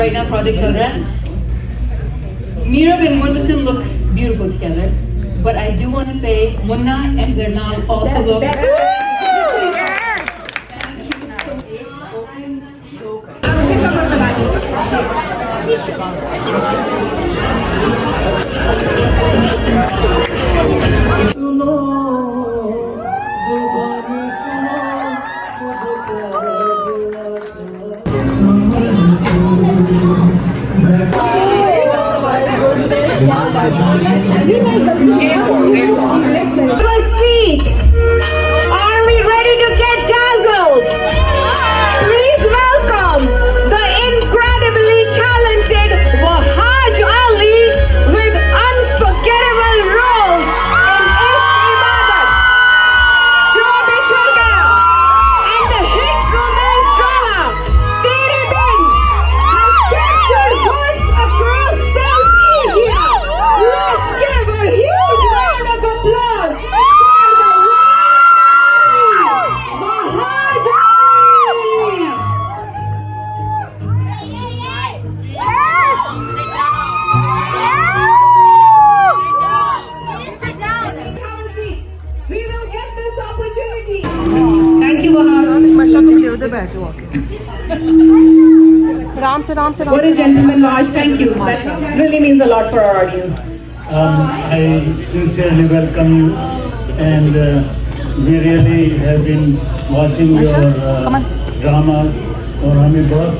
Right now project चल रहा है. Mirab and Murtasim look beautiful together, but I do want to say Munna and Zarnab also look. Seat. Are we ready to get dazzled? Please welcome the incredibly talented Wahaj Ali with unforgettable roles in Ishq Ibadat, Jo Bichhad Gaya, and the hit romance drama Tere Bin has captured hearts across South Asia. Let's give a huge round of applause for the Wahaj Ali! Have a seat. We will get this opportunity. Thank you, Wahaj. उधर बैठ जाओ आके आराम से What a gentleman, Wahaj. Thank you. That really means a lot for our audience. I sincerely welcome you, and we really have been watching your dramas, और हमें बहुत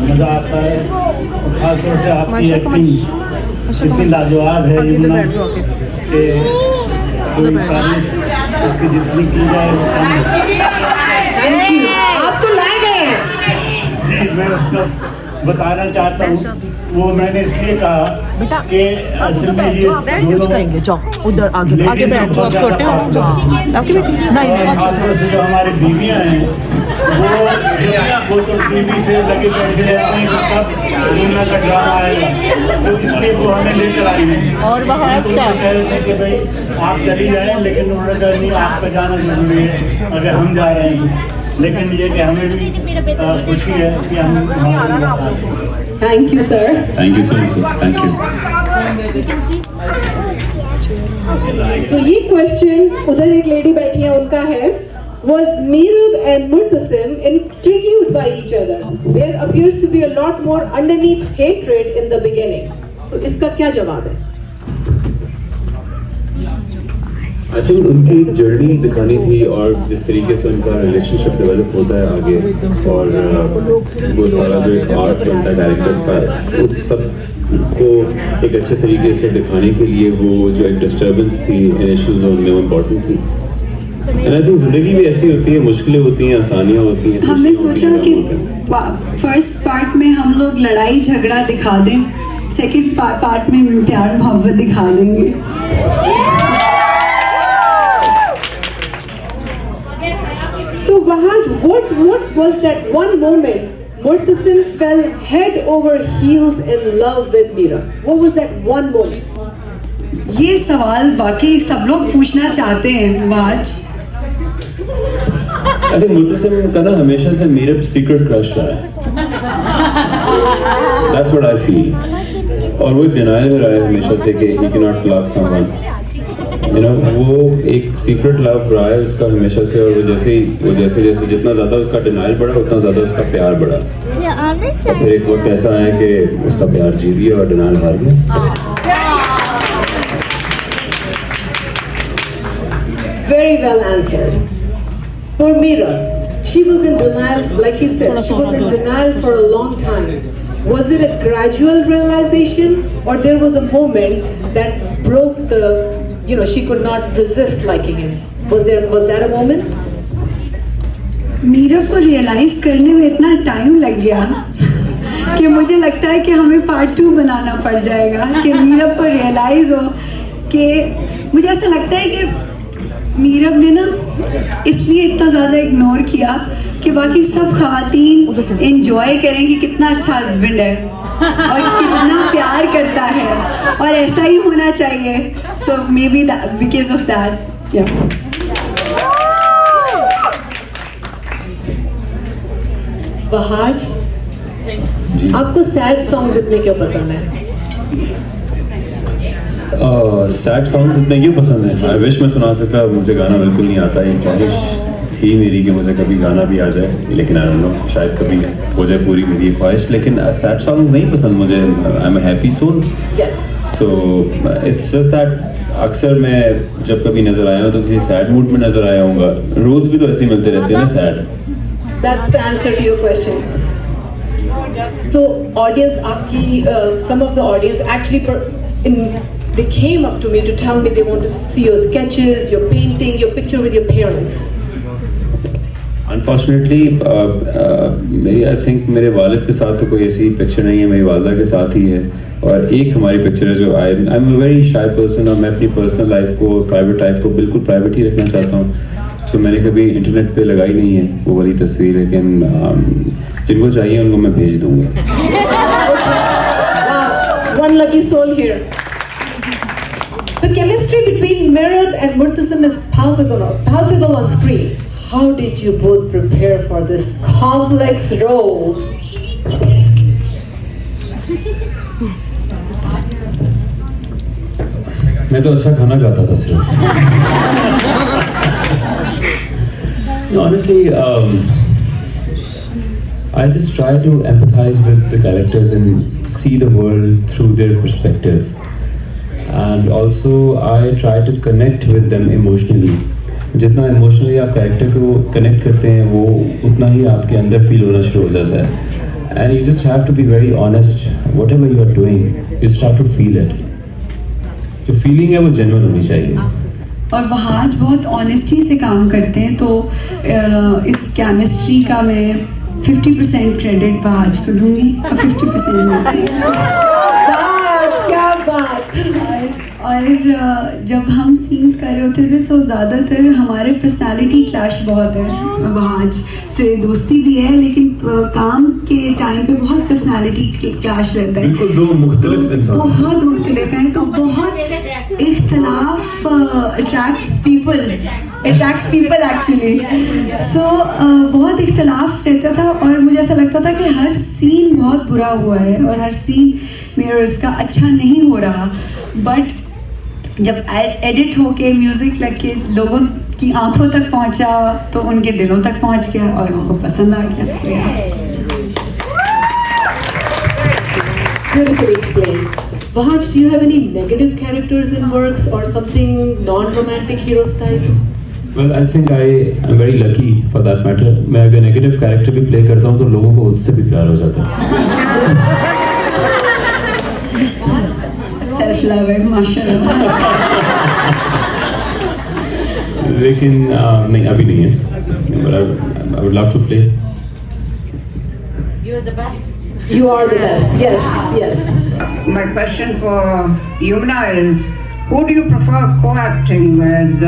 मज़ा आता है, और ख़ासतौर से आपकी एक्टिंग इतनी लाजवाब है यमुना कि कोई तारीफ उसकी जितनी की जाए वो कम है। Thank you. आप तो लाए गए हैं. जी, मैं उसका बताना चाहता हूँ, वो मैंने इसलिए कहा कि असल में ये दोनों करेंगे जाओ उधर आगे आगे बैठ जाओ आप छोटे हो आपकी बेटी नहीं खासतौर से जो हमारी बीवियां हैं वो तो टीवी से लगे बैठे रहते हैं कि कब यमुना का ड्रामा आएगा, तो इसलिए वो हमें लेकर आई है। और वहाँ आज तो का कह रहे थे कि भाई आप चली जाएं, लेकिन उन्होंने कहा नहीं, आपका जाना जरूरी है अगर हम जा रहे हैं तो। लेकिन ये कि हमें भी खुशी है कि हम Thank you, sir. Thank you so much, sir. Thank you. So ये क्वेश्चन उधर एक लेडी बैठी है उनका है. Was Mirab and Murtasim intrigued by each other? There appears to be a lot more underneath hatred in the beginning. So इसका क्या जवाब है? I think उनकी जर्नी दिखानी थी और जिस तरीके से उनका रिलेशनशिप डेवलप होता है आगे, और वो सारा जो एक आर्ट बनता है डायरेक्टर्स का, उस सब को एक अच्छे तरीके से दिखाने के लिए वो जो एक डिस्टर्बेंस थी इनिशियल जोन में वो इम्पोर्टेंट थी। एंड आई थिंक जिंदगी भी ऐसी होती है, मुश्किलें होती हैं, आसानियाँ होती हैं। हमने सोचा कि फर्स्ट पार्ट में हम लोग लड़ाई झगड़ा दिखा दें, सेकंड पार्ट में प्यार मोहब्बत दिखा देंगे। So Wahaj, what was that one moment Murtasim fell head over heels in love with Mirab? What was that one moment? ये सवाल वाकई सब लोग पूछना चाहते हैं आज। आई थिंक मुर्तसिम का ना हमेशा से मेरा सीक्रेट क्रश रहा है। That's what I feel. और वो डिनाइल में रहा है हमेशा से कि he cannot love someone. You know, वो एक सीक्रेट लव रहा है उसका हमेशा से, और वो जैसे जितना ज़्यादा उसका डिनाइल बढ़ा उतना ज़्यादा उसका प्यार बढ़ा। और फिर एक वक्त ऐसा है कि उसका प्यार जीत गया और डिनाइल हार गया। Very well answered. For Mirab, she was in denial, like he said, she was in denial for a long time. Was it a gradual realization, or there was a moment that broke the, she could not resist liking him? Was that a moment? Meerab को realise करने में इतना time लग गया कि मुझे लगता है कि हमें पार्ट 2 बनाना पड़ जाएगा कि मीरब को रियलाइज हो कि मुझे ऐसा लगता है कि मीरब ने ना इसलिए इतना ज़्यादा इग्नोर किया कि बाकी सब ख़वातीन एंजॉय करें कि कितना अच्छा हस्बैंड है और कितना प्यार करता है, और ऐसा ही होना चाहिए। So maybe because of that Wahaj, ji आपको सैड सॉन्ग्स इतने क्यों पसंद है? सैड सॉन्ग्स इतने क्यों पसंद है? आई विश मैं सुना सकता, मुझे गाना बिल्कुल नहीं आता। ये ख्वाहिश थी मेरी कि मुझे कभी गाना भी आ जाए, लेकिन आई डोंट नो, शायद कभी हो जाए पूरी मेरी ये ख्वाहिश। लेकिन सैड सॉन्ग्स नहीं पसंद मुझे। I am happy soul, so it's just that अक्सर मैं जब कभी नजर आया हूँ तो किसी सैड मूड में नजर आया हूँगा। रोज भी तो ऐसे ही मिलते रहते हैं ना sad. That's the answer to your question. So, audience, some of the audience actually they came up to me to tell me they want to see your sketches, your painting, your picture with your parents. Unfortunately मेरी I think मेरे वालिद के साथ तो कोई ऐसी picture नहीं है, मेरी वालदा के साथ ही है। और एक हमारी पिक्चर है जो I am a very shy person, और मैं अपनी पर्सनल लाइफ को, प्राइवेट लाइफ को बिल्कुल प्राइवेट ही रखना चाहता हूँ। सो मैंने कभी इंटरनेट पे लगाई नहीं है वो वाली तस्वीर, लेकिन जिनको चाहिए उनको मैं भेज दूँगा। One lucky soul here. The chemistry between Mirab and Murtasim is palpable on screen. How did you both prepare for this complex role? मैं तो अच्छा खाना खाता था सिर्फ। Honestly, I just try to empathize with the characters and see the world through their perspective. And also, I try to connect with them emotionally. जितना emotionally आप character को कनेक्ट करते हैं वो उतना ही आपके अंदर फील होना शुरू हो जाता है। And you just have to be very honest, what you are doing you just have to feel it. जो फीलिंग है वो जेन्युइन होनी चाहिए। और वहाज बहुत ऑनेस्टी से काम करते हैं, तो इस केमिस्ट्री का मैं 50% क्रेडिट वहाज को दूंगी और 50% क्या बात। और जब हम सीन्स कर रहे होते थे तो ज़्यादातर हमारे पर्सनालिटी क्लैश बहुत है। वहाज से दोस्ती भी है, लेकिन काम के टाइम पे बहुत पर्सनालिटी क्लैश रहता है। बिल्कुल दो मुख्तलिफ इंसान, बहुत मुख्तलिफ हैं, तो बहुत इख्तलाफ अट्रैक्ट्स पीपल एक्चुअली। सो बहुत इख्तलाफ रहता था और मुझे ऐसा लगता था कि हर सीन बहुत बुरा हुआ है और हर सीन मेरा इसका अच्छा नहीं हो रहा। बट जब एडिट होके म्यूजिक लग के लोगों की आंखों तक पहुंचा तो उनके दिलों तक पहुंच गया और उनको पसंद आ गया। So yeah. Beautifully explained. Vahaj, do you have any negative characters in works or something non-romantic hero style? Well, I think I am very lucky for that matter. मैं अगर नेगेटिव कैरेक्टर भी प्ले करता हूँ तो लोगों को उससे भी प्यार हो जाता है। सेल्फ लव है माशाल्लाह। लेकिन नहीं, अभी नहीं है। But I would love to play. You are the best. Yes. My question for Yumna is, who do you prefer co-acting with,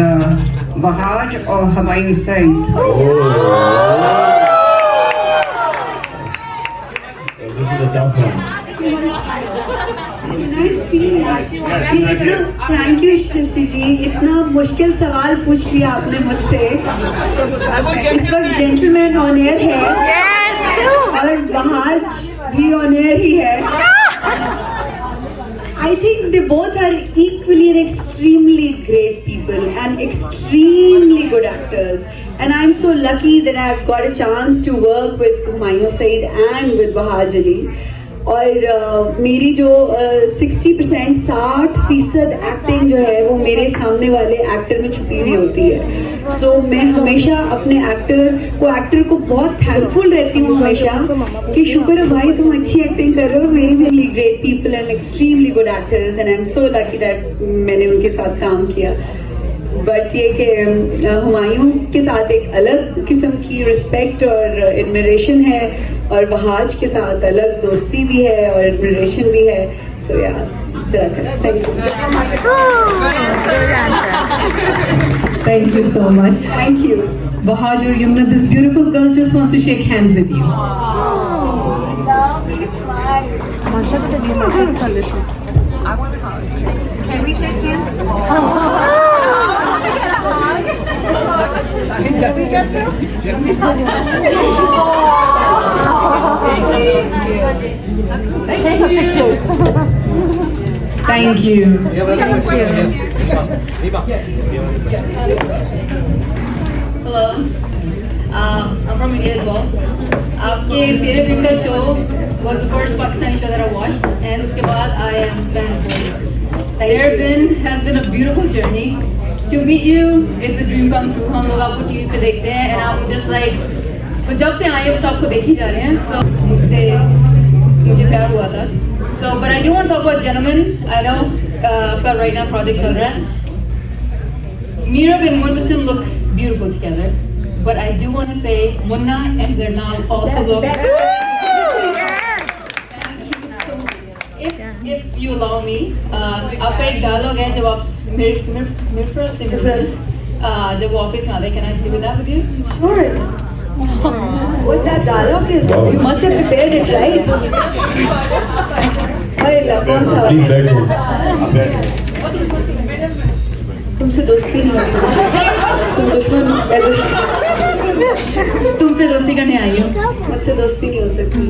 Vahaj or Humayun Saeed? This is a tough one. Thank you Shashi ji, इतना मुश्किल सवाल पूछ लिया आपने मुझसे। इस वक्त gentleman on air है और वहाज भी ऑन एयर ही है। I think they both are equally and extremely great people and extremely good actors. And I'm so lucky that I've got a chance to work with Humayun Saeed and with Vahaj Ali. और मेरी जो 60% acting जो है वो मेरे सामने वाले actor में छुपी हुई होती है। सो मैं हमेशा अपने एक्टर को बहुत थैंकफुल रहती हूँ हमेशा कि शुक्र है भाई तुम अच्छी एक्टिंग कर रहे हो। Very great people and extremely good actors and I am so lucky that मैंने उनके साथ काम किया। बट ये कि हुमायूं के साथ एक अलग किस्म की रिस्पेक्ट और एडमिरेशन है और वहाज के साथ अलग दोस्ती भी है और एडमिरेशन भी है। सो यार इस तरह का Thank you so much. Thank you. Vahaj or Yumna, this beautiful girl just wants to shake hands with you. Can we shake hands? Thank you. Hello. I'm from India as well. आपके तेरे बिन का show was the first Pakistani show that I watched, and उसके बाद I am fan of yours. Teरे bin has been a beautiful journey. To meet you is a dream come true. हम लोग आपको TV पे देखते हैं, and I'm just like, तो जब से आए बस आपको देख ही जा रहे हैं. So मुझे प्यार हुआ था. So, but I do want to talk about Gentlemen. I know आपका right now project चल रहा है. Meerab and Murtasim look beautiful together, but I do want to say Munna and Zarnam also look. If you allow me, आपका एक dialogue है जब आप मिर्फरा से जब वो ऑफिस में आते हैं. Can I do that with you? Sure. What that dialogue is, you must have prepared it, right? अरे कौन सा वाला? Please बैठ जाओ. तुमसे दोस्ती नहीं हो सकती. तुम दुश्मन, मैं दुश्मन. तुमसे दोस्ती करने आई हूँ. मुझसे दोस्ती नहीं हो सकती.